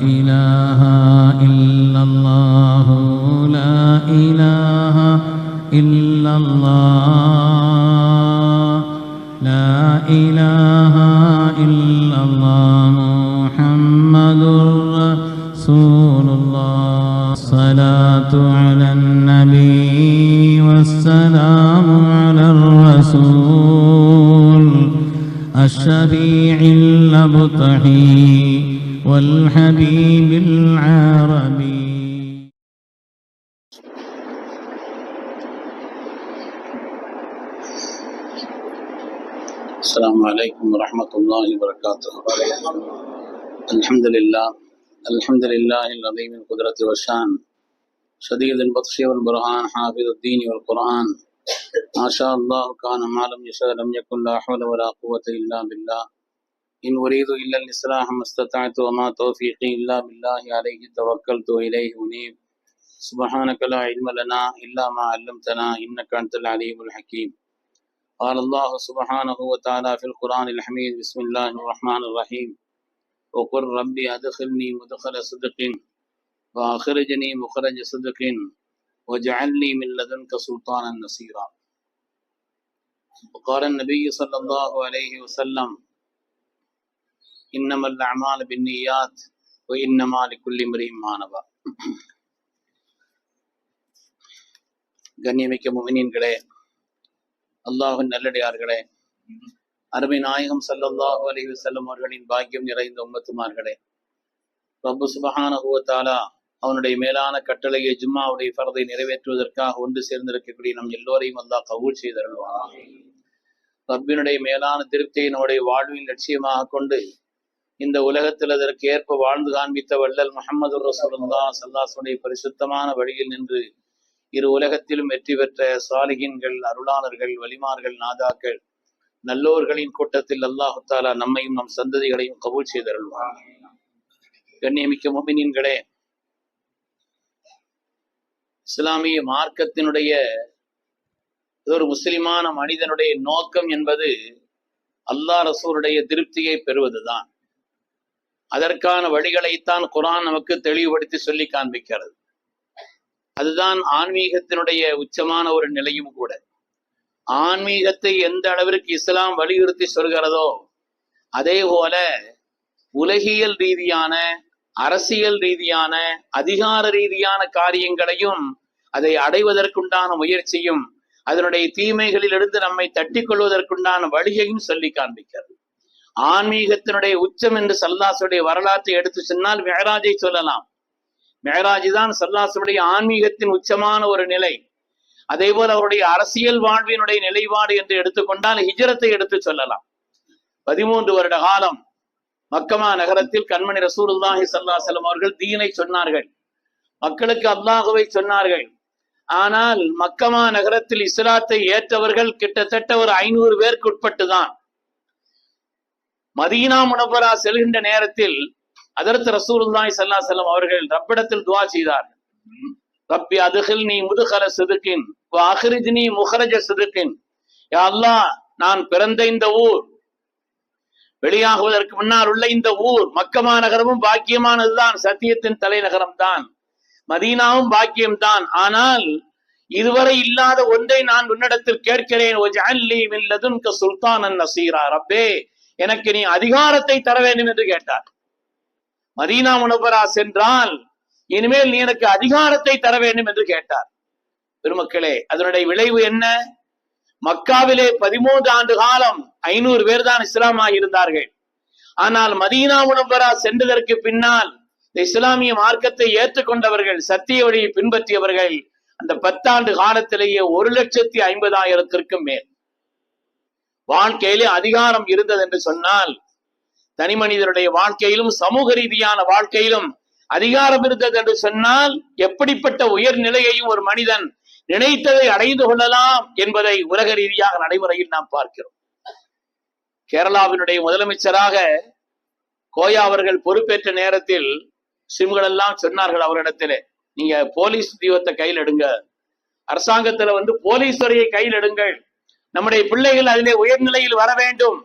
إله إلا الله لا إله إلا الله لا إله إلا الله محمد رسول الله الصلاة على النبي والسلام على الرسول الشفيع الأبطحي والحبيب العربي. السلام عليكم ورحمة الله وبركاته. الحمد لله العظيم القدرة والشان شديد البطش والبرهان حافظ الدين والقرآن ما شاء الله كان ما لم يشاء لم يكن لا حول ولا قوة إلا بالله إن أريد إلا الإصلاح ما استطعت وما توفيقي إلا بالله عليه توكلت وإليه أنيب سبحانك لا علم لنا إلا ما علمتنا إنك أنت العليم الحكيم. قال الله سبحانه وتعالى في القرآن الحميد بسم الله الرحمن الرحيم وقل ربي أدخلني مدخل صدق وأخرجني مخرج صدق واجعلني من لدنك سلطانا نصيرا. وقال النبي صلى الله عليه وسلم إنما الأعمال بالنيات وإنما لكل امرئ ما نوى. கண்ணியமிக்க முஃமினீன்களே, அல்லாஹ்வின் நல்லடியார்களே, அருமை நாயகம் ஸல்லல்லாஹு அலைஹி வஸல்லம் அவர்களின் பாக்கியம் நிறைந்த உம்மத்துமார்களே, ரப்பு சுப்ஹானஹு வ தஆலா அவனுடைய மேலான கட்டளையை ஜும்மாவுடைய ஃபர்தை நிறைவேற்றுவதற்காக ஒன்று சேர்ந்திருக்கக்கூடிய நம் எல்லோரையும் அல்லாஹ் கபூல் செய்தருள்வான். ரப்பினுடைய மேலான திருப்தியை நம்முடைய வாழ்வின் லட்சியமாக கொண்டு இந்த உலகத்தில் அதற்கு ஏற்ப வாழ்ந்து காண்பித்த வள்ளல் முஹம்மது ரசூலுல்லாஹ் ஸல்லல்லாஹு அலைஹி வஸல்லம் பரிசுத்தமான வழியில் நின்று இரு உலகத்திலும் வெற்றி பெற்ற சாலிஹீன்கள், அருளாளர்கள், வலிமார்கள், நாதாக்கள், நல்லோர்களின் கூட்டத்தில் அல்லாஹு தஆலா நம்மையும் நம் சந்ததிகளையும் கபூல் செய்தருள்வான். கண்ணியமிக்க முஃமினீன்களே, இஸ்லாமிய மார்க்கத்தினுடைய ஒரு முஸ்லிமான மனிதனுடைய நோக்கம் என்பது அல்லாஹ் ரசூலுடைய திருப்தியை பெறுவதுதான். அதற்கான வழிகளைத்தான் குர்ஆன் நமக்கு தெளிவுபடுத்தி சொல்லி காண்பிக்கிறது. அதுதான் ஆன்மீகத்தினுடைய உச்சமான ஒரு நிலையும் கூட. ஆன்மீகத்தை எந்த அளவிற்கு இஸ்லாம் வலியுறுத்தி சொல்கிறதோ அதே போல உலகியல் ரீதியான, அரசியல் ரீதியான, அதிகார ரீதியான காரியங்களையும் அதை அடைவதற்குண்டான முயற்சியும் அதனுடைய தீமைகளிலிருந்து நம்மை தட்டி கொள்வதற்குண்டான வழியையும் சொல்லி காண்பிக்கிறது. ஆன்மீகத்தினுடைய உச்சம் என்று ஸல்லல்லாஹுடைய வரலாற்றை எடுத்து சொன்னால் மிஅராஜை சொல்லலாம். மிஅராஜ் தான் ஸல்லல்லாஹுடைய ஆன்மீகத்தின் உச்சமான ஒரு நிலை. அதே போல அவருடைய அரசியல் வாழ்வினுடைய நிலைப்பாடு என்று எடுத்துக்கொண்டால் ஹிஜ்ரத்தை எடுத்து சொல்லலாம். 13 வருட காலம் மக்கமா நகரத்தில் கண்மணி ரசூலுல்லாஹி ஸல்லல்லாஹு அலைஹி வஸல்லம் அவர்கள் தீனை சொன்னார்கள், மக்களுக்கு அல்லாஹ்வை சொன்னார்கள். ஆனால் மக்கமா நகரத்தில் இஸ்லாத்தை ஏற்றவர்கள் கிட்டத்தட்ட ஒரு 500 பேருக்கு உட்பட்டுதான். மதீனா முனவ்வரா செல்கின்ற நேரத்தில் ஹஜ்ரத் ரசூலுல்லாஹி ஸல்லல்லாஹு அலைஹி வஸல்லம் அவர்கள் ரப்பிடத்தில் துஆ செய்தார்கள். ரப்பி அத்கில்னி முத்கல சித்கின் வ அக்ரிஜ்னி முக்ரஜ சித்கின். யா அல்லாஹ், நான் பிறந்த இந்த ஊர், வெளியாகுவதற்கு முன்னால் உள்ள இந்த ஊர் மக்கமா நகரமும் பாக்கியமானதுதான், சத்தியத்தின் தலைநகரம் தான், மதீனாவும் பாக்கியம்தான். ஆனால் இதுவரை இல்லாத ஒன்றை நான் உன்னிடத்தில் கேட்கிறேன். வஜஅல்லி மின் லதுன்க சுல்தானன் நஸீரா. ரப்பே, எனக்கு நீ அதிகாரத்தை தர வேண்டும் என்று கேட்டார். மதீனா முனவ்வரா சென்றால் இனிமேல் நீ எனக்கு அதிகாரத்தை தர வேண்டும் என்று கேட்டார். பெருமக்களே, அதனுடைய விளைவு என்ன? மக்காவிலே 13 ஆண்டு காலம் 500 பேர் தான் இஸ்லாமாக இருந்தார்கள். ஆனால் மதீனா முனவ்வரா சென்றதற்கு பின்னால் இந்த இஸ்லாமிய மார்க்கத்தை ஏற்றுக்கொண்டவர்கள், சத்திய வழியை பின்பற்றியவர்கள் அந்த 10 ஆண்டு காலத்திலேயே 1,50,000 மேல். வாழ்க்கையிலே அதிகாரம் இருந்தது என்று சொன்னால் தனி மனிதனுடைய வாழ்க்கையிலும் சமூக ரீதியான வாழ்க்கையிலும் அதிகாரம் இருந்தது என்று சொன்னால் எப்படிப்பட்ட உயர்நிலையையும் ஒரு மனிதன் நினைத்ததை அடைந்து கொள்ளலாம் என்பதை உலக ரீதியாக நடைமுறையில் நாம் பார்க்கிறோம். கேரளாவினுடைய முதலமைச்சராக கோயா அவர்கள் பொறுப்பேற்ற நேரத்தில் முஸ்லிம்கள் எல்லாம் சொன்னார்கள் அவரிடத்திலே, நீங்க போலீஸ் தீவத்தை கையில் எடுங்க, அரசாங்கத்துல போலீஸ் துறையை கையில் எடுங்கள், நம்முடைய பிள்ளைகள் அதிலே உயர்நிலையில் வர வேண்டும்,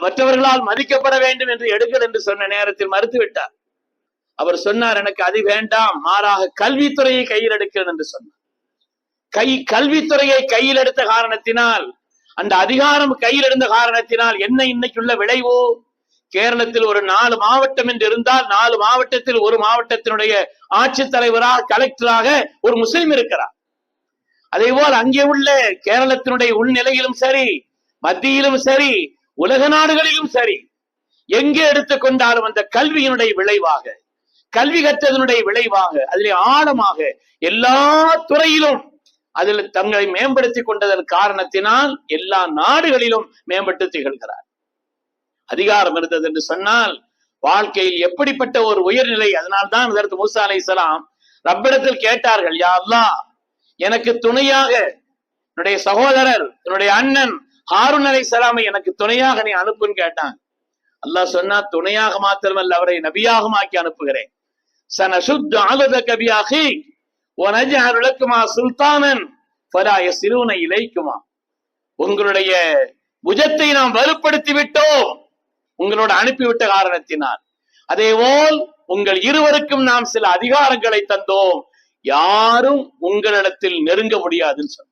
மற்றவர்களால் மதிக்கப்பட வேண்டும் என்று எடுங்கள் என்று சொன்ன நேரத்தில் மறுத்துவிட்டார். அவர் சொன்னார், எனக்கு அது வேண்டாம், மாறாக கல்வித்துறையை கையில் எடுக்கிறேன் என்று சொன்னார். கல்வித்துறையை கையில் எடுத்த காரணத்தினால், அந்த அதிகாரம் கையில் எடுத்த காரணத்தினால் என்ன இன்னைக்குள்ள விளைவு? கேரளத்தில் ஒரு 4 மாவட்டம் என்று இருந்தால் 4 மாவட்டத்தில் ஒரு மாவட்டத்தினுடைய ஆட்சித்தலைவராக, கலெக்டராக ஒரு முஸ்லிம் இருக்கிறார். அதே போல் அங்கே உள்ள கேரளத்தினுடைய உள்நிலையிலும் சரி, மத்தியிலும் சரி, உலக நாடுகளிலும் சரி, எங்கே எடுத்துக்கொண்டாலும் அந்த கல்வியினுடைய விளைவாக, கல்வி கற்றதனுடைய விளைவாக, அதிலே ஆழமாக எல்லா துறையிலும் அதில் தங்களை மேம்படுத்திக் கொண்டதன் காரணத்தினால் எல்லா நாடுகளிலும் மேம்பட்டு திகழ்கிறார். அதிகாரம் இருந்தது என்று சொன்னால் வாழ்க்கையில் எப்படிப்பட்ட ஒரு உயர்நிலை. அதனால்தான் ஹஜ்ரத் மூசா அலைஹிஸ்ஸலாம் ரப்பிடத்தில் கேட்டார்கள், யா அல்லாஹ், எனக்கு துணையாக என்னுடைய சகோதரர், என்னுடைய அண்ணன் ஹாரூன் அலைஹிஸ்ஸலாமை எனக்கு துணையாக நீ அனுப்புன்னு கேட்டான். அல்லாஹ் சொன்னா, துணையாக மாத்திரமல்ல, அவரை நபியாக ஆக்கி அனுப்புகிறேன். சனசுத்து அலதக பிஅஹி வனஜஅலு லக்குமா சுல்தானன் ஃபலா யஸிலூன இலைக்குமா. உங்களுடைய புஜத்தை நாம் வலுப்படுத்தி விட்டோம் உங்களோட அனுப்பிவிட்ட காரணத்தினால். அதேபோல் உங்கள் இருவருக்கும் நாம் சில அதிகாரங்களை தந்தோம், யாரும் உங்களிடத்தில் நெருங்க முடியாதுன்னு சொன்ன.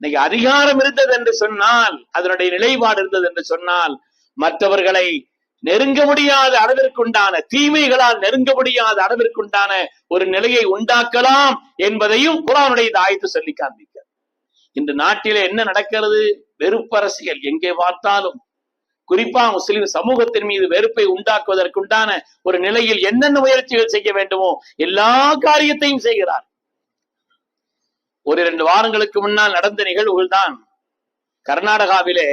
இன்னைக்கு அதிகாரம் இருந்தது என்று சொன்னால், அதனுடைய நிலைப்பாடு இருந்தது என்று சொன்னால், மற்றவர்களை நெருங்க முடியாத அளவிற்குண்டான, தீமைகளால் நெருங்க முடியாத அளவிற்குண்டான ஒரு நிலையை உண்டாக்கலாம் என்பதையும் குர்ஆனுடைய இந்த ஆயத்து சொல்லி காண்பிக்க. இந்த நாட்டிலே என்ன நடக்கிறது? வெறுப்பரசியல். எங்கே பார்த்தாலும் குறிப்பா முஸ்லிம் சமூகத்தின் மீது வெறுப்பை உண்டாக்குவதற்குண்டான ஒரு நிலையில் என்னென்ன முயற்சிகள் செய்ய வேண்டுமோ எல்லா காரியத்தையும் செய்கிறார். ஒரு 2 வாரங்களுக்கு முன்னால் நடந்த நிகழ்வுகள் தான். கர்நாடகாவிலே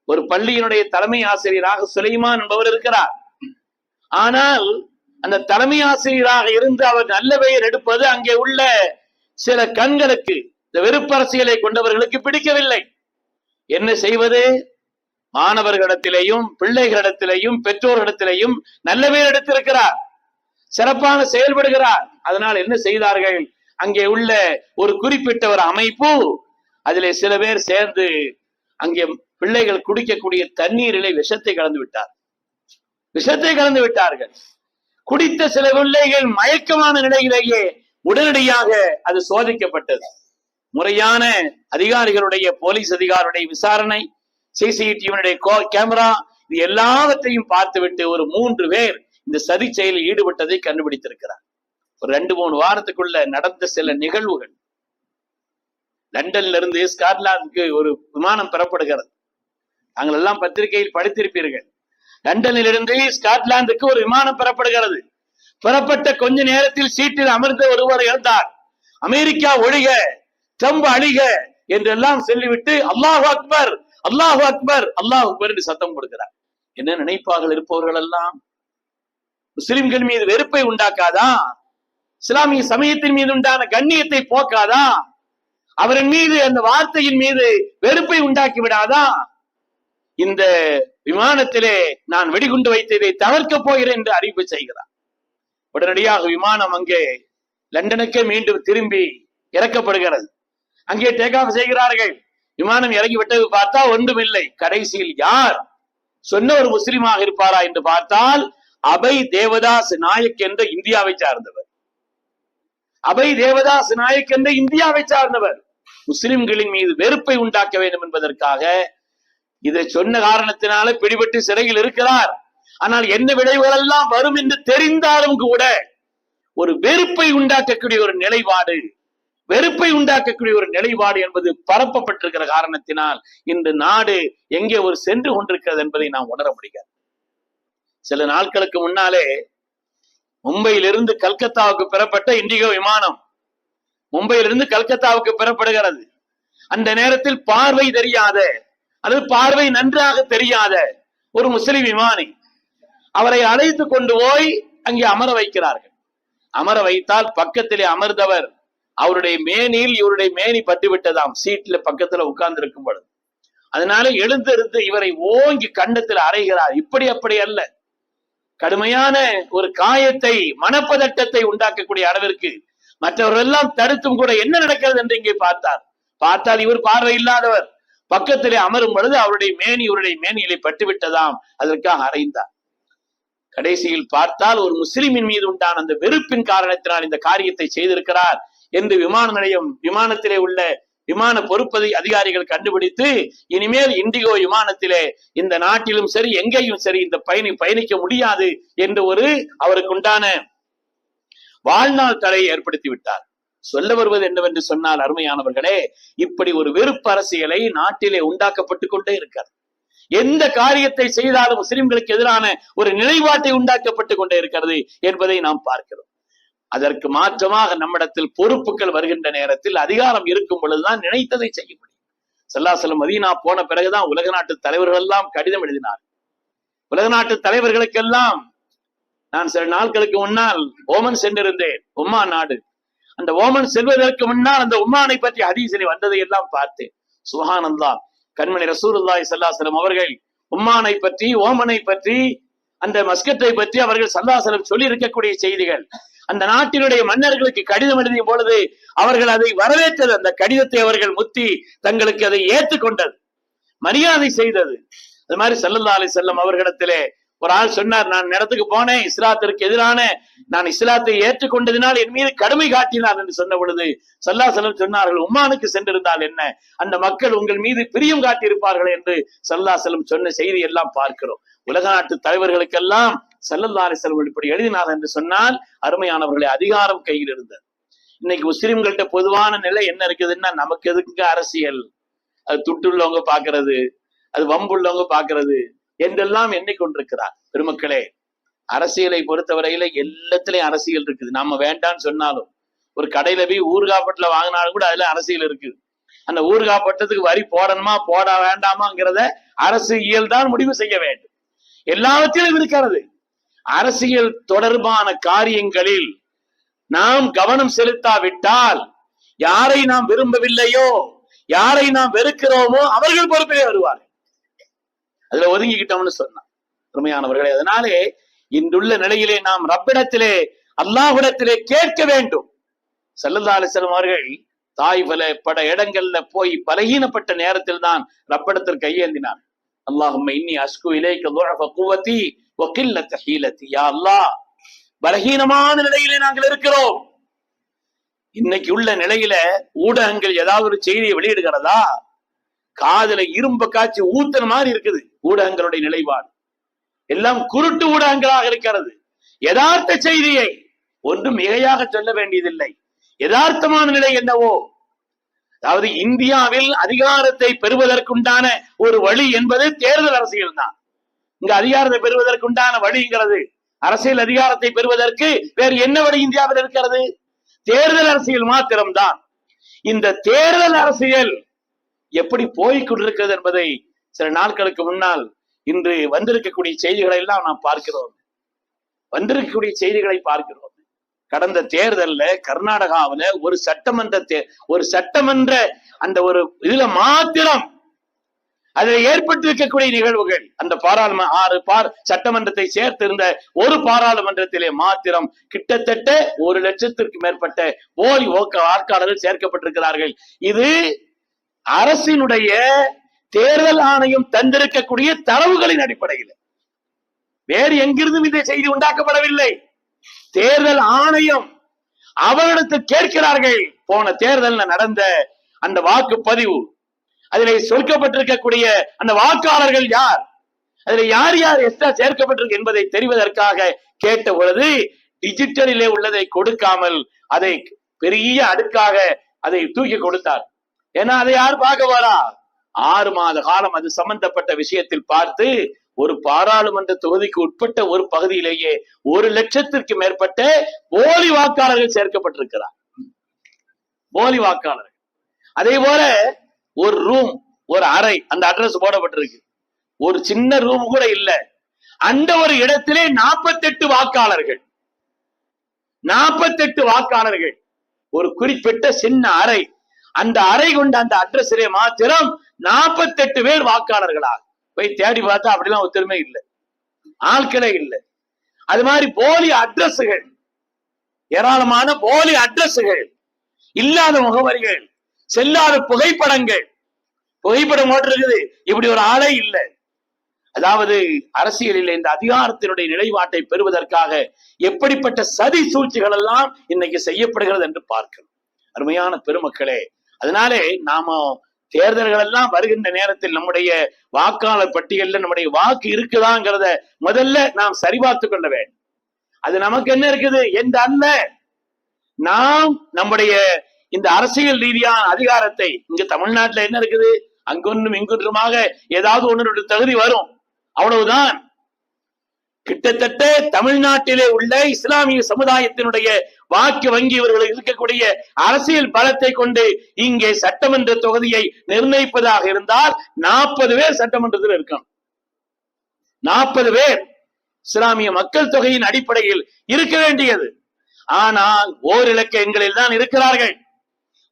ஒரு பள்ளியினுடைய தலைமை ஆசிரியராக சுலைமான் என்பவர் இருக்கிறார். ஆனால் அந்த தலைமை ஆசிரியராக இருந்து அவர் நல்ல பெயர் எடுப்பது அங்கே உள்ள சில கண்களுக்கு, இந்த வெறுப்பரசியலை கொண்டவர்களுக்கு பிடிக்கவில்லை. என்ன செய்வது? மாணவர்களிடத்திலேயும் பிள்ளைகளிடத்திலேயும் பெற்றோர்களிடத்திலேயும் நல்ல பெயர் எடுத்திருக்கிறார், சிறப்பான செயல்படுகிறார். அதனால் என்ன செய்தார்கள்? அங்கே உள்ள ஒரு குறிப்பிட்ட ஒரு அமைப்பு, அதிலே சில பேர் சேர்ந்து அங்கே பிள்ளைகள் குடிக்கக்கூடிய தண்ணீரிலே விஷத்தை கலந்து விட்டார்கள். குடித்த சில பிள்ளைகள் மயக்கமான நிலையிலேயே உடனடியாக அது சோதிக்கப்பட்டது. முறையான அதிகாரிகளுடைய, போலீஸ் அதிகாரிகளுடைய விசாரணை, சிசிடிவியுடைய கேமரா, இது எல்லாவற்றையும் பார்த்துவிட்டு ஒரு 3 பேர் இந்த சதி செயலில் ஈடுபட்டதை கண்டுபிடித்திருக்கிறார். ஒரு 2-3 வாரத்துக்குள்ள நடந்த சில நிகழ்வுகள். லண்டன்ல இருந்து ஸ்காட்லாந்துக்கு ஒரு விமானம் பெறப்படுகிறது. நாங்கள் எல்லாம் பத்திரிகையில் படித்திருப்பீர்கள். லண்டனில் இருந்து ஸ்காட்லாந்துக்கு ஒரு விமானம் பெறப்படுகிறது. பெறப்பட்ட கொஞ்ச நேரத்தில் சீட்டில் அமர்ந்த ஒருவர் இறந்தார். அமெரிக்கா ஒழிக, ட்ரம்ப் அழிக என்றெல்லாம் சொல்லிவிட்டு அல்லாஹ் அக்பர், அல்லாஹ் அக்பர், அல்லாஹ் அக்பர் என்று சத்தம் கொடுக்கிறார். என்ன நினைப்பார்கள் இருப்பவர்கள் எல்லாம்? முஸ்லிம்கள் மீது வெறுப்பை உண்டாக்காதா? இஸ்லாமிய சமயத்தின் மீது உண்டான கண்ணியத்தை போக்காதா? அவரின் மீது, அந்த வார்த்தையின் மீது வெறுப்பை உண்டாக்கி விடாதா? இந்த விமானத்திலே நான் வெடிகுண்டு வைத்ததை தவிர்க்க போகிறேன் என்று அறிவிப்பு செய்கிறார். உடனடியாக விமானம் அங்கே லண்டனுக்கே மீண்டும் திரும்பி இறக்கப்படுகிறது. அங்கே டேக் ஆஃப் செய்கிறார்கள். விமானம் இறங்கி விட்டது பார்த்தா ஒன்றுமில்லை. கடைசியில் யார் சொன்ன ஒரு முஸ்லிமாக இருப்பாரா என்று பார்த்தால் அபய் தேவதாஸ் நாயக் என்ற இந்தியாவை சார்ந்தவர். அபய் தேவதாஸ் நாயக் என்ற இந்தியாவை சார்ந்தவர் முஸ்லிம்களின் மீது வெறுப்பை உண்டாக்க வேண்டும் என்பதற்காக இதை சொன்ன காரணத்தினால பிடிபட்டு சிறையில் இருக்கிறார். ஆனால் என்ன விளைவுகள் எல்லாம் வரும் என்று தெரிந்தாலும் கூட ஒரு வெறுப்பை உண்டாக்கக்கூடிய ஒரு நிலைப்பாடு, என்பது பரப்பப்பட்டிருக்கிற காரணத்தினால் இன்று நாடு எங்கே ஒரு சென்று கொண்டிருக்கிறது என்பதை நாம் உணர முடியாது. சில நாட்களுக்கு முன்னாலே மும்பையிலிருந்து கல்கத்தாவுக்கு பெறப்பட்ட இண்டிகோ விமானம் மும்பையிலிருந்து கல்கத்தாவுக்கு பெறப்படுகிறது. அந்த நேரத்தில் பார்வை தெரியாத அல்லது பார்வை நன்றாக தெரியாத ஒரு முஸ்லிம் விமானி, அவரை அழைத்து கொண்டு போய் அங்கே அமர வைக்கிறார்கள். அமர வைத்தால் பக்கத்திலே அமர்ந்தவர், அவருடைய மேனியில் இவருடைய மேனி பட்டுவிட்டதாம், சீட்ல பக்கத்துல உட்கார்ந்து இருக்கும் பொழுது. அதனால எழுந்திருந்து இவரை ஓங்கி கண்டத்தில் அறைகிறார். இப்படி அப்படி அல்ல, கடுமையான ஒரு காயத்தை, மனப்பதட்டத்தை உண்டாக்கக்கூடிய அளவிற்கு மற்றவர்கள் எல்லாம் தடுத்தும் கூட என்ன நடக்கிறது என்று இங்கே பார்த்தால் இவர் பார்வை இல்லாதவர் பக்கத்திலே அமரும் பொழுது அவருடைய மேனி இவருடைய மேனியிலே பட்டுவிட்டதாம். அதற்காக அறைந்தார். கடைசியில் பார்த்தால் ஒரு முஸ்லிமின் மீது உண்டான அந்த வெறுப்பின் காரணத்தினால் இந்த காரியத்தை செய்திருக்கிறார் என்று விமானத்திலே உள்ள விமான பொறுப்பதி அதிகாரிகள் கண்டுபிடித்து, இனிமேல் இண்டிகோ விமானத்திலே இந்த நாட்டிலும் சரி எங்கேயும் சரி இந்த பயணிக்க முடியாது என்று அவருக்கு உண்டான வாழ்நாள் தடையை ஏற்படுத்தி விட்டார். சொல்ல வருவது என்னவென்று சொன்னால், அருமையானவர்களே, இப்படி ஒரு வெறுப்பு அரசியலை நாட்டிலே உண்டாக்கப்பட்டு கொண்டே இருக்கிறது. எந்த காரியத்தை செய்தாலும் முஸ்லிம்களுக்கு எதிரான ஒரு நிலைப்பாட்டை உண்டாக்கப்பட்டு கொண்டே இருக்கிறது என்பதை நாம் பார்க்கிறோம். அதற்கு மாற்றமாக நம்மிடத்தில் பொறுப்புகள் வருகின்ற நேரத்தில் அதிகாரம் இருக்கும் பொழுதுதான் நினைத்ததை செய்ய முடியும். ஸல்லல்லாஹு அலைஹி வஸல்லம் மதீனா போன பிறகுதான் உலக நாட்டு தலைவர்கள் எல்லாம் கடிதம் எழுதினார். உலக நாட்டு தலைவர்களுக்கெல்லாம் நான் சில நாட்களுக்கு முன்னால் ஓமன் சென்றிருந்தேன், ஒமான் நாடு. அந்த ஓமன் செல்வதற்கு முன்னால் அந்த ஒமானை பற்றி ஹதீஸிலே வந்ததை எல்லாம் பார்த்தேன். சுப்ஹானல்லாஹ், கண்மணி ரசூலுல்லாஹி ஸல்லல்லாஹு அலைஹி வஸல்லம் அவர்கள் ஒமானை பற்றி, ஓமனை பற்றி, அந்த மஸ்கத்தை பற்றி அவர்கள் ஸல்லல்லாஹு அலைஹி வஸல்லம் சொல்லி இருக்கக்கூடிய செய்திகள், அந்த நாட்டினுடைய மன்னர்களுக்கு கடிதம் எழுதிய பொழுது அவர்கள் அதை வரவேற்றது, அந்த கடிதத்தை அவர்கள் முத்தி தங்களுக்கு அதை ஏற்றுக்கொண்டது, மரியாதை செய்தது. அது மாதிரி ஸல்லல்லாஹு அலைஹி வஸல்லம் அவர்களிடத்திலே ஒரு ஆள் சொன்னார், நான் இடத்துக்கு போனேன், இஸ்லாத்திற்கு எதிரான நான் இஸ்லாத்தை ஏற்றுக்கொண்டதினால் என் மீது கடுமை காட்டினார் என்று சொன்ன பொழுது ஸல்லல்லாஹு அலைஹி வஸல்லம் சொன்னார்கள், உம்மானுக்கு சென்றிருந்தால் என்ன, அந்த மக்கள் உங்கள் மீது பிரியம் காட்டியிருப்பார்கள் என்று ஸல்லல்லாஹு அலைஹி வஸல்லம் சொன்ன செய்தி எல்லாம் பார்க்கிறோம். உலக நாட்டு தலைவர்களுக்கெல்லாம் ஸல்லல்லாஹு அலைஹி வஸல்லம் இப்படி எழுதினார் என்று சொன்னால், அருமையானவர்களே, அதிகாரம் கையில் இருந்தது. இன்னைக்கு முஸ்லிம்கள்ட்ட பொதுவான நிலை என்ன இருக்குதுன்னா, நமக்கு எதுக்கு அரசியல், அது துட்டுள்ளவங்க பாக்குறது, அது வம்புள்ளவங்க பாக்குறது என்றெல்லாம் எண்ணிக்கொண்டிருக்கிறார். பெருமக்களே, அரசியலை பொறுத்தவரையில எல்லாத்திலையும் அரசியல் இருக்குது. நாம வேண்டான்னு சொன்னாலும், ஒரு கடையில போய் ஊறுகாப்பட்டுல வாங்கினாலும் கூட அதுல அரசியல் இருக்குது. அந்த ஊறுகாப்பட்டத்துக்கு வரி போடணுமா போட வேண்டாமாங்கிறத அரசியல் தான் முடிவு செய்ய வேண்டும். எல்லாவற்றிலும் இருக்கிறது. அரசியல் தொடர்பான காரியங்களில் நாம் கவனம் செலுத்தாவிட்டால், யாரை நாம் விரும்பவில்லையோ, யாரை நாம் வெறுக்கிறோமோ அவர்கள் பொறுப்பிலே வருவார்கள். அதுல ஒதுங்கிக்கிட்டோம்னு சொன்னா, அருமையானவர்களே, அதனாலே இன்றுள்ள நிலையிலே நாம் ரப்பிடத்திலே, அல்லாஹ்விடத்திலே கேட்க வேண்டும். ஸல்லல்லாஹு அலைஹி வஸல்லம் அவர்கள் தாயிஃபில பல இடங்கள்ல போய் பலகீனப்பட்ட நேரத்தில் தான் ரப்பிடத்தில் கையேந்தினார். அல்லாஹும்ம இன்னி அஸ்கு இலைக ضعف قوتي وقلة حيلتي. யா அல்லாஹ், பலகீனமான நிலையிலே நாங்கள் இருக்கிறோம். இன்னைக்கு உள்ள நிலையில ஊடகங்கள் ஏதாவது ஒரு செய்தியை வெளியிடுகிறதா, காதுல இரும்ப காய்ச்சி ஊத்துன மாதிரி இருக்குது ஊடகங்களுடைய நிலைப்பாடு. எல்லாம் குருட்டு ஊடகங்களாக இருக்கிறது. யதார்த்த செய்தியை ஒன்றும் மிகையாக சொல்ல வேண்டியதில்லை. யதார்த்தமான நிலை என்னவோ, அதாவது இந்தியாவில் அதிகாரத்தை பெறுவதற்குண்டான ஒரு வழி என்பது தேர்தல் அரசியல் தான். இங்க அதிகாரத்தை பெறுவதற்குண்டான வழிங்கிறது, அரசியல் அதிகாரத்தை பெறுவதற்கு வேறு என்ன வழி இந்தியாவில் இருக்கிறது? தேர்தல் அரசியல் மாத்திரம்தான். இந்த தேர்தல் அரசியல் எப்படி போய்கொண்டிருக்கிறது என்பதை சில நாட்களுக்கு முன்னால் இன்று வந்திருக்கக்கூடிய செய்திகளை எல்லாம் நாம் பார்க்கிறோம். வந்திருக்கக்கூடிய செய்திகளை பார்க்கிறோம். கடந்த தேர்தல்ல கர்நாடகாவில ஒரு சட்டமன்ற அந்த ஒரு இதுல மாத்திரம் அதில் ஏற்பட்டிருக்கக்கூடிய நிகழ்வுகள், அந்த சட்டமன்றத்தை சேர்த்திருந்த ஒரு பாராளுமன்றத்திலே மாத்திரம் கிட்டத்தட்ட 1,00,000 மேற்பட்ட போலி வாக்காளர்கள் சேர்க்கப்பட்டிருக்கிறார்கள். இது அரசினுடைய தேர்தல் ஆணையம் தந்திருக்கக்கூடிய தரவுகளின் அடிப்படையில், வேறு எங்கிருந்தும் இந்த செய்தி உண்டாக்கப்படவில்லை. தேர்தல் ஆணையம் அவரிடத்தில் கேட்கிறார்கள், போன தேர்தல் நடந்த அந்த வாக்குப்பதிவு, அதிலே சொல்க்கப்பட்டிருக்கக்கூடிய அந்த வாக்காளர்கள் யார், அதில் யார் யார் எக்ஸ்ட்ரா சேர்க்கப்பட்டிருக்கு என்பதை தெரிவதற்காக கேட்ட பொழுது டிஜிட்டலிலே உள்ளதை கொடுக்காமல் அதை பெரிய அடுக்காக அதை தூக்கி கொடுத்தார். ஏன்னா அதை யார் பார்க்க வரா? 6 மாத காலம் அது சம்பந்தப்பட்ட விஷயத்தில் பார்த்து, ஒரு பாராளுமன்ற தொகுதிக்கு உட்பட்ட ஒரு பகுதியிலேயே 1,00,000 மேற்பட்ட போலி வாக்காளர்கள் சேர்க்கப்பட்டிருக்கிறார். போலி வாக்காளர்கள். அதே போல ஒரு ரூம், ஒரு அறை, அந்த அட்ரஸ் போடப்பட்டிருக்கு. ஒரு சின்ன ரூம் கூட இல்ல. அந்த ஒரு இடத்திலே 48 வாக்காளர்கள், 48 வாக்காளர்கள், ஒரு குறிப்பிட்ட சின்ன அறை. அந்த அறை கொண்ட அந்த அட்ரஸிலே மாத்திரம் 48 பேர் வாக்காளர்களாக போய் தேடி பார்த்தா அப்படிலாம் ஒருத்தருமே இல்லை, ஆட்களே இல்லை. அது மாதிரி போலி அட்ரஸுகள், ஏராளமான போலி அட்ரஸுகள், இல்லாத முகவரிகள், செல்லாத புகைப்படங்கள், புகைப்படம் போட்டிருக்குது, இப்படி ஒரு ஆளே இல்லை. அதாவது அரசியலில் இந்த அதிகாரத்தினுடைய நிலைப்பாட்டை பெறுவதற்காக எப்படிப்பட்ட சதி சூழ்ச்சிகள் எல்லாம் இன்னைக்கு செய்யப்படுகிறது என்று பார்க்கணும். அருமையான பெருமக்களே, அதனாலே நாம தேர்தல்கள் எல்லாம் வருகின்ற நேரத்தில் நம்முடைய வாக்காளர் பட்டியலில் நம்முடைய வாக்கு இருக்குதாங்கிறத முதல்ல நாம் சரிபார்த்து கொள்ள வேண்டும். அது நமக்கு என்ன இருக்குது எந்த அல்ல, நாம் நம்முடைய இந்த அரசியல் ரீதியான அதிகாரத்தை இங்க தமிழ்நாட்டுல என்ன இருக்குது, அங்கொன்றும் இங்கொன்றுமாக ஏதாவது ஒன்று தகுதி வரும், அவ்வளவுதான். கிட்டத்தட்ட தமிழ்நாட்டிலே உள்ள இஸ்லாமிய சமுதாயத்தினுடைய வாக்கு வங்கி இவர்களுக்கு இருக்கக்கூடிய அரசியல் பலத்தை கொண்டு இங்கே சட்டமன்ற தொகுதியை நிர்ணயிப்பதாக இருந்தால் 40 பேர் சட்டமன்றத்தில் இருக்கணும். 40 பேர் இஸ்லாமிய மக்கள் தொகையின் அடிப்படையில் இருக்க வேண்டியது. ஆனால் ஓரிலக்க எண்களில் தான் இருக்கிறார்கள்,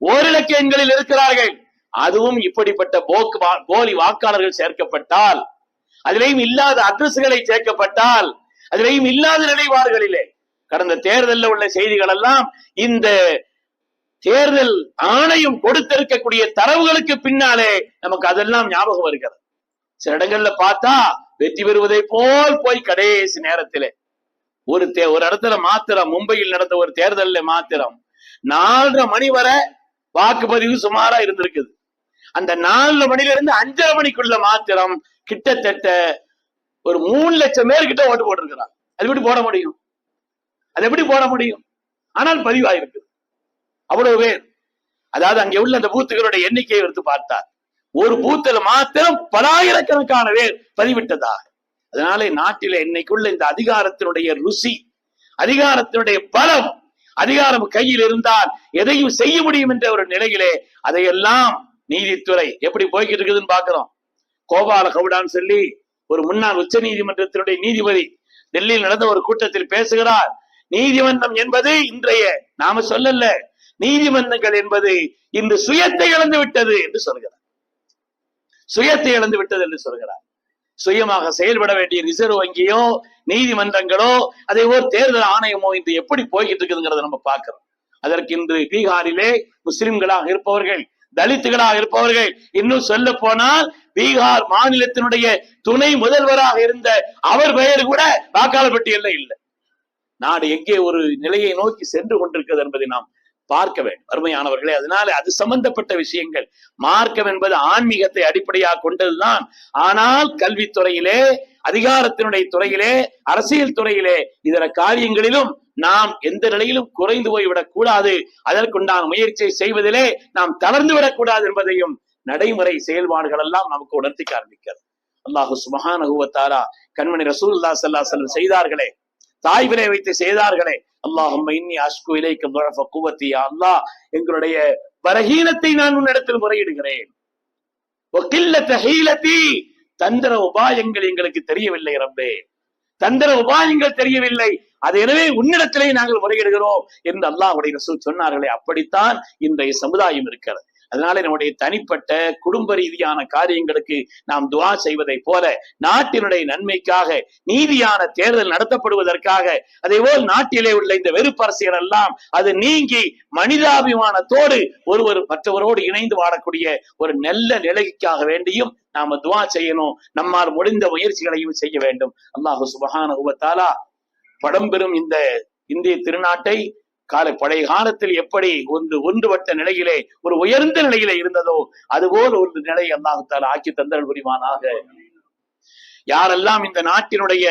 ஓரிலக்க எண்களில் இருக்கிறார்கள். அதுவும் இப்படிப்பட்ட போலி வாக்காளர்கள் சேர்க்கப்பட்டால், அதிலேயும் இல்லாத அட்ரஸ்களை சேர்க்கப்பட்டால், அதிலேயும் இல்லாத நிலைப்பாடுகளிலே கடந்த தேர்தலில் உள்ள செய்திகள் எல்லாம் இந்த தேர்தல் ஆணையம் கொடுத்திருக்கக்கூடிய தரவுகளுக்கு பின்னாலே நமக்கு அதெல்லாம் ஞாபகம் வருகிறது. சில இடங்கள்ல பார்த்தா வெற்றி பெறுவதை போல் போய் கடைசி நேரத்திலே ஒரு இடத்துல மாத்திரம், மும்பையில் நடந்த ஒரு தேர்தலில் மாத்திரம் 4:30 மணி வரை வாக்குப்பதிவு சுமாரா இருந்திருக்குது. அந்த 4 மணிலிருந்து 5:30 மணிக்குள்ள மாத்திரம் கிட்டத்தட்ட ஒரு 3 லட்சம் பேர் கிட்ட ஓட்டு போட்டிருக்கிறாங்க. அது எப்படி போட முடியும்? அது எப்படி போட முடியும்? ஆனால் பதிவாயிருக்கு அவ்வளவு பேர். அதாவது அங்கே உள்ள அந்த பூத்துகளுடைய எண்ணிக்கையை எடுத்து பார்த்தார், ஒரு பூத்துல மாத்திரம் பலாயிரக்கணக்கான பேர் பதிவிட்டதாக. அதனாலே நாட்டில இன்னைக்குள்ள இந்த அதிகாரத்தினுடைய ருசி, அதிகாரத்தினுடைய பலம், அதிகாரம் கையில் இருந்தால் எதையும் செய்ய முடியும் என்ற ஒரு நிலையிலே அதையெல்லாம் நீதித்துறை எப்படி போய்கிட்டு இருக்குதுன்னு பாக்குறோம். கோபால கவுடான்னு சொல்லி ஒரு முன்னாள் உச்ச நீதிமன்றத்தினுடைய நீதிபதி டெல்லியில் நடந்த ஒரு கூட்டத்தில் பேசுகிறார். நீதிமன்றம் என்பது இன்றைய நாம சொல்லல, நீதிமன்றங்கள் என்பது இன்று சுயத்தை இழந்து விட்டது என்று சொல்கிறார். சுயத்தை இழந்து விட்டது என்று சொல்கிறார். சுயமாக செயல்பட வேண்டிய ரிசர்வ் வங்கியோ நீதிமன்றங்களோ அதே போல் தேர்தல் ஆணையமோ இன்று எப்படி போய்கிட்டு இருக்குதுங்கிறத நம்ம பார்க்கிறோம். அதற்கு இன்று பீகாரிலே முஸ்லிம்களாக இருப்பவர்கள், தலித்துகளாக இருப்பவர்கள், இன்னும் சொல்ல போனால் பீகார் மாநிலத்தினுடைய துணை முதல்வராக இருந்த அவர் பெயர் கூட வாக்காளர் பட்டியலில் இல்லை. நாடு எங்கே ஒரு நிலையை நோக்கி சென்று கொண்டிருக்கிறது என்பதை நாம் பார்க்க வேண்டும் அருமையானவர்களே. அதனால அது சம்பந்தப்பட்ட விஷயங்கள், மார்க்கம் என்பது ஆன்மீகத்தை அடிப்படையாக கொண்டதுதான். ஆனால் கல்வித்துறையிலே, அதிகாரத்தினுடைய துறையிலே, அரசியல் துறையிலே, இதர காரியங்களிலும் நாம் எந்த நிலையிலும் குறைந்து போய்விடக் கூடாது. அதற்குண்டான முயற்சியை செய்வதிலே நாம் தளர்ந்து விடக்கூடாது என்பதையும் நடைமுறை செயல்பாடுகள் எல்லாம் நமக்கு உணர்த்தி காண்பிக்கிறது. அல்லாஹு சுப்ஹானஹு வ தஆலா கண்மணி ரசூலுல்லாஹி ஸல்லல்லாஹு அலைஹி வஸல்லம் செய்தார்களே, தாய்விலை வைத்து செய்தார்களே, அல்லாஹும்ம இன்னி அஷ்கு இலைக்க துஅஃப குவத்தி, யா அல்லாஹ் எங்களுடைய பலஹீனத்தை நான் உன்னிடத்தில் முறையிடுகிறேன். வகில்லத ஹீலதி, தந்திர உபாயங்கள் எங்களுக்கு தெரியவில்லை ரப்பே, தந்திர உபாயங்கள் தெரியவில்லை, அது எனவே உன்னிடத்திலே நாங்கள் முறையிடுகிறோம் என்று அல்லாஹ்வுடைய ரசூல் சொன்னார்களே. அப்படித்தான் இன்றைய சமுதாயம் இருக்கிறது. அதனால நம்முடைய தனிப்பட்ட குடும்ப ரீதியான காரியங்களுக்கு நாம் துஆ செய்வதை போல நாட்டினுடைய நன்மைக்காக நீதியான தேர்தல் நடத்தப்படுவதற்காக, அதே போல் நாட்டிலே உள்ள இந்த வெறுப்பரசியல் எல்லாம் அது நீங்கி மனிதாபிமானத்தோடு ஒருவர் மற்றவரோடு இணைந்து வாழக்கூடிய ஒரு நல்ல நிலைக்காக வேண்டியும் நாம துஆ செய்யணும். நம்மால் முடிந்த முயற்சிகளையும் செய்ய வேண்டும். அல்லாஹு சுப்ஹானஹு வ தஆலா படம்பெறும் இந்த இந்திய திருநாட்டை பழைய காலத்தில் எப்படி ஒன்றுபட்ட நிலையிலே ஒரு உயர்ந்த நிலையிலே இருந்ததோ அதுபோல் ஒரு நிலை அல்லாஹ் தஆலா ஆக்கி தந்தல் புரிவானாக. யாரெல்லாம் இந்த நாட்டினுடைய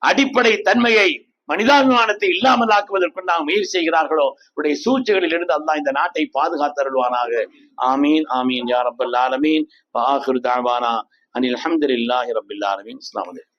அடிப்படை தன்மையை, மனிதாபிமானத்தை இல்லாமல் ஆக்குவதற்கு முயற்சி செய்கிறார்களோ உடைய சூழ்ச்சிகளில் இருந்து அல்லாஹ் இந்த நாட்டை பாதுகாத்தருள்வானாக. ஆமீன் ஆமீன் யா ரப்பல் ஆலமீன். வ ஆகிரு தஅவானா அனில் ஹம்துலில்லாஹி ரப்பில் ஆலமீன். அஸ்ஸலாமு அலைக்கும்.